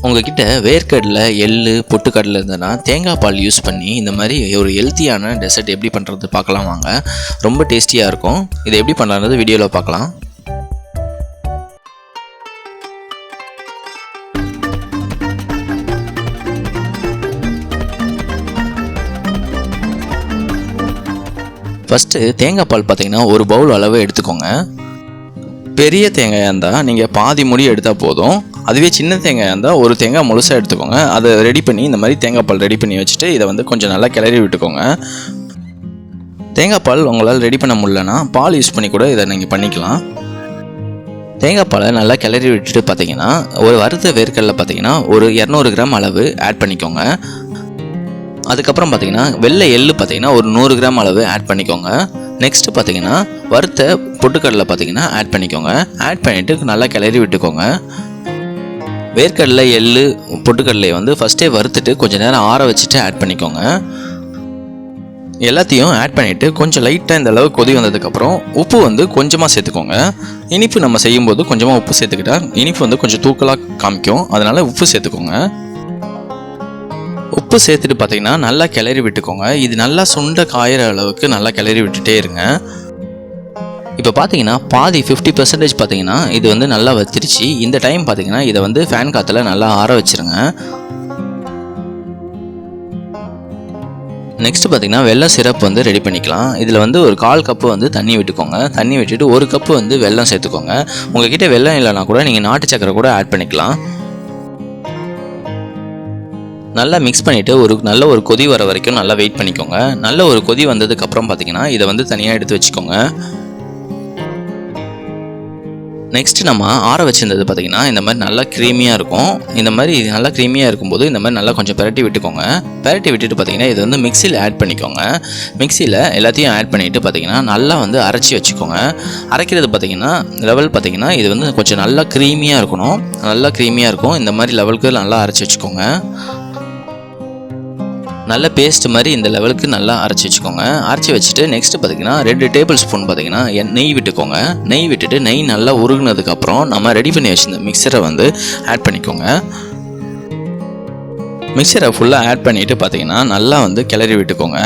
உங்ககிட்ட வேர்க்கடலை, எள்ளு, பொட்டுக்கடலை இருந்ததுன்னா தேங்காய் பால் யூஸ் பண்ணி இந்த மாதிரி ஒரு ஹெல்த்தியான டெசர்ட் எப்படி பண்ணுறது பார்க்கலாம் வாங்க. ரொம்ப டேஸ்டியாக இருக்கும். இதை எப்படி பண்ணுறது வீடியோவில் பார்க்கலாம். ஃபஸ்ட்டு தேங்காய் பால் பார்த்தீங்கன்னா ஒரு பவுல் அளவு எடுத்துக்கோங்க. பெரிய தேங்காயாக இருந்தால் நீங்கள் பாதி முடி எடுத்தால் போதும். அதுவே சின்ன தேங்காயாக இருந்தால் ஒரு தேங்காய் முழுசாக எடுத்துக்கோங்க. அதை ரெடி பண்ணி இந்த மாதிரி தேங்காய் பால் ரெடி பண்ணி வச்சுட்டு இதை வந்து கொஞ்சம் நல்லா கிளறி விட்டுக்கோங்க. தேங்காய் பால் உங்களால் ரெடி பண்ண முடியலன்னா பால் யூஸ் பண்ணி கூட இதை நீங்கள் பண்ணிக்கலாம். தேங்காய் பாலை நல்லா கிளறி விட்டுட்டு பார்த்தீங்கன்னா ஒரு வறுத்த வேர்க்கடலை பார்த்தீங்கன்னா ஒரு 200 கிராம் அளவு ஆட் பண்ணிக்கோங்க. அதுக்கப்புறம் பார்த்தீங்கன்னா வெள்ளை எள்ளு பார்த்தீங்கன்னா ஒரு 100 கிராம் அளவு ஆட் பண்ணிக்கோங்க. நெக்ஸ்ட்டு பார்த்தீங்கன்னா வறுத்த பொட்டுக்கடலை பார்த்தீங்கன்னா ஆட் பண்ணிக்கோங்க. ஆட் பண்ணிவிட்டு நல்லா கிளறி விட்டுக்கோங்க. வேர்க்கடலை, எள்ளு, பொட்டுக்கடலையை வந்து ஃபஸ்ட்டே வறுத்துட்டு கொஞ்சம் நேரம் ஆற வச்சுட்டு ஆட் பண்ணிக்கோங்க. எல்லாத்தையும் ஆட் பண்ணிவிட்டு கொஞ்சம் லைட்டாக இந்த அளவு கொதி வந்ததுக்கப்புறம் உப்பு வந்து கொஞ்சமாக சேர்த்துக்கோங்க. இனிப்பு நம்ம செய்யும்போது கொஞ்சமாக உப்பு சேர்த்துக்கிட்டா இனிப்பு வந்து கொஞ்சம் தூக்கலாக காமிக்கும். அதனால் உப்பு சேர்த்துக்கோங்க. உப்பு சேர்த்துட்டு பார்த்தீங்கன்னா நல்லா கிளறி விட்டுக்கோங்க. இது நல்லா சுண்ட காயிற அளவுக்கு நல்லா கிளறி விட்டுட்டே இருங்க. இப்போ பார்த்தீங்கன்னா பாதி 50% பார்த்தீங்கன்னா இது வந்து நல்லா வத்திருச்சு. இந்த டைம் பார்த்தீங்கன்னா இதை வந்து ஃபேன் காற்றுல நல்லா ஆற வச்சுருங்க. நெக்ஸ்ட் பார்த்தீங்கன்னா வெல்லம் சிரப் வந்து ரெடி பண்ணிக்கலாம். இதில் வந்து ஒரு 1/4 கப்பு வந்து தண்ணி விட்டுக்கோங்க. தண்ணி விட்டுட்டு 1 கப்பு வந்து வெல்லம் சேர்த்துக்கோங்க. உங்ககிட்ட வெல்லம் இல்லைனா கூட நீங்கள் நாட்டு சக்கரை கூட ஆட் பண்ணிக்கலாம். நல்லா மிக்ஸ் பண்ணிவிட்டு நல்ல ஒரு கொதி வர வரைக்கும் நல்லா வெயிட் பண்ணிக்கோங்க. நல்ல ஒரு கொதி வந்ததுக்கப்புறம் பார்த்தீங்கன்னா இதை வந்து தனியாக எடுத்து வச்சுக்கோங்க. நெக்ஸ்ட்டு நம்ம ஆற வச்சுருந்தது பார்த்தீங்கன்னா இந்த மாதிரி நல்லா க்ரீமியாக இருக்கும். இந்த மாதிரி நல்லா க்ரீமியாக இருக்கும்போது இந்த மாதிரி நல்லா கொஞ்சம் பெரட்டி விட்டுக்கோங்க. பெரட்டி விட்டுட்டு பார்த்தீங்கன்னா இது வந்து மிக்சியில் ஆட் பண்ணிக்கோங்க. மிக்சியில் எல்லாத்தையும் ஆட் பண்ணிவிட்டு பார்த்தீங்கன்னா நல்லா வந்து அரைச்சி வச்சுக்கோங்க. அரைக்கிறது பார்த்தீங்கன்னா லெவல் பார்த்தீங்கன்னா இது வந்து கொஞ்சம் நல்லா க்ரீமியாக இருக்கணும். நல்லா க்ரீமியாக இருக்கும். இந்த மாதிரி லெவலுக்கு நல்லா அரைச்சி வச்சுக்கோங்க. நல்ல பேஸ்ட் மாதிரி இந்த லெவலுக்கு நல்லா அரைச்சி வச்சுக்கோங்க. அரைச்சி வச்சுட்டு நெக்ஸ்ட்டு பார்த்தீங்கன்னா 2 டேபிள் ஸ்பூன் பார்த்தீங்கன்னா நெய் விட்டுக்கோங்க. நெய் விட்டுட்டு நெய் நல்லா உருகுனதுக்கப்புறம் நம்ம ரெடி பண்ணி வச்சுருந்த மிக்சரை வந்து ஆட் பண்ணிக்கோங்க. மிக்சரை ஃபுல்லாக ஆட் பண்ணிவிட்டு பார்த்தீங்கன்னா நல்லா வந்து கிளறி விட்டுக்கோங்க.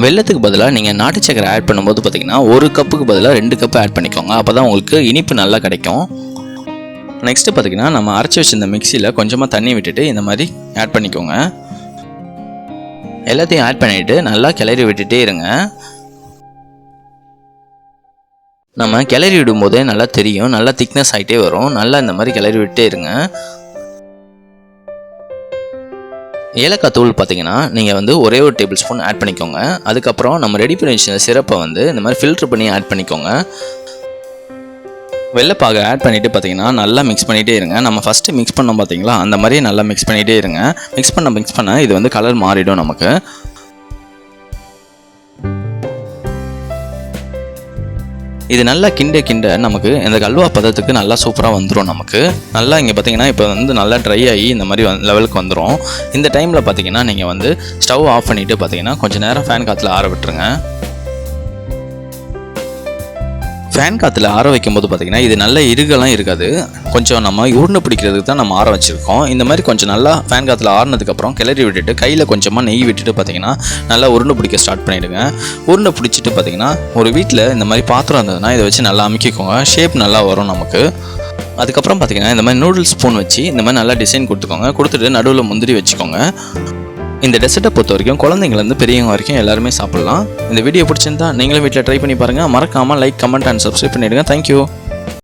வெல்லத்துக்கு பதிலாக நீங்கள் நாட்டு சக்கரை ஆட் பண்ணும்போது பார்த்தீங்கன்னா 1 கப்புக்கு பதிலாக 2 கப்பு ஆட் பண்ணிக்கோங்க. அப்போ தான் உங்களுக்கு இனிப்பு நல்லா கிடைக்கும். நெக்ஸ்ட்டு பார்த்தீங்கன்னா நம்ம அரைச்சி வச்சிருந்த மிக்சியில் கொஞ்சமாக தண்ணி விட்டுட்டு இந்த மாதிரி ஆட் பண்ணிக்கோங்க. எல்லாத்தையும் ஆட் பண்ணிவிட்டு நல்லா கிளறி விட்டுட்டே இருங்க. நம்ம கிளறி விடும்போதே நல்லா தெரியும். நல்லா திக்னஸ் ஆகிட்டே வரும். நல்லா இந்த மாதிரி கிளறி விட்டே இருங்க. ஏலக்காய் தூள் பார்த்தீங்கன்னா நீங்கள் வந்து ஒரே ஒரு டேபிள் ஸ்பூன் ஆட் பண்ணிக்கோங்க. அதுக்கப்புறம் நம்ம ரெடி பண்ணி வச்சிருந்த சிரப்பை வந்து இந்த மாதிரி ஃபில்ட்ரு பண்ணி ஆட் பண்ணிக்கோங்க. வெள்ளைப்பாகை ஆட் பண்ணிவிட்டு பார்த்தீங்கன்னா நல்லா மிக்ஸ் பண்ணிகிட்டே இருங்க. நம்ம ஃபஸ்ட்டு மிக்ஸ் பண்ணோம் பார்த்தீங்களா, அந்த மாதிரியே நல்லா மிக்ஸ் பண்ணிகிட்டே இருங்க. மிக்ஸ் பண்ண இது வந்து கலர் மாறிடும் நமக்கு. இது நல்லா கிண்ட நமக்கு இந்த கல்வா பதத்துக்கு நல்லா சூப்பராக வந்துடும் நமக்கு. நல்லா இங்கே பார்த்தீங்கன்னா இப்போ வந்து நல்லா ட்ரை ஆகி இந்த மாதிரி லெவலுக்கு வந்துடும். இந்த டைமில் பார்த்தீங்கன்னா நீங்கள் வந்து ஸ்டவ் ஆஃப் பண்ணிவிட்டு பார்த்தீங்கன்னா கொஞ்சம் நேரம் ஃபேன் காற்றுல ஆற விட்டுருங்க. ஃபேன் காற்றுல ஆற வைக்கும்போது பார்த்தீங்கன்னா இது நல்ல இறுகலாம் இருக்காது. கொஞ்சம் நம்ம உருண்டை பிடிக்கிறதுக்கு தான் நம்ம ஆற வச்சுருக்கோம். இந்த மாதிரி கொஞ்சம் நல்லா ஃபேன் காற்றுல ஆறினதுக்கப்புறம் கிளறி விட்டுட்டு கையில் கொஞ்சமாக நெய் விட்டுட்டு பார்த்தீங்கன்னா நல்லா உருண்டை பிடிக்க ஸ்டார்ட் பண்ணிவிடுங்க. உருண்டை பிடிச்சிட்டு பார்த்தீங்கன்னா ஒரு வீட்டில் இந்த மாதிரி பாத்திரம் இருந்ததுன்னா இதை வச்சு நல்லா அமுக்கிக்கோங்க. ஷேப் நல்லா வரும் நமக்கு. அதுக்கப்புறம் பார்த்தீங்கன்னா இந்த மாதிரி நூடுல்ஸ் ஸ்பூன் வச்சு இந்த மாதிரி நல்லா டிசைன் கொடுத்துக்கோங்க. கொடுத்துட்டு நடுவில் முந்திரி வச்சுக்கோங்க. இந்த டெசர்ட்டை பொறுத்த வரைக்கும் குழந்தைங்கலேருந்து பெரியவங்க வரைக்கும் எல்லாருமே சாப்பிட்லாம். இந்த வீடியோ பிடிச்சிருந்தா நீங்களும் வீட்டில் ட்ரை பண்ணி பாருங்கள். மறக்காமல் லைக், கமெண்ட் அண்ட் சப்ஸ்கிரைப் பண்ணிவிடுங்க. தேங்க்யூ.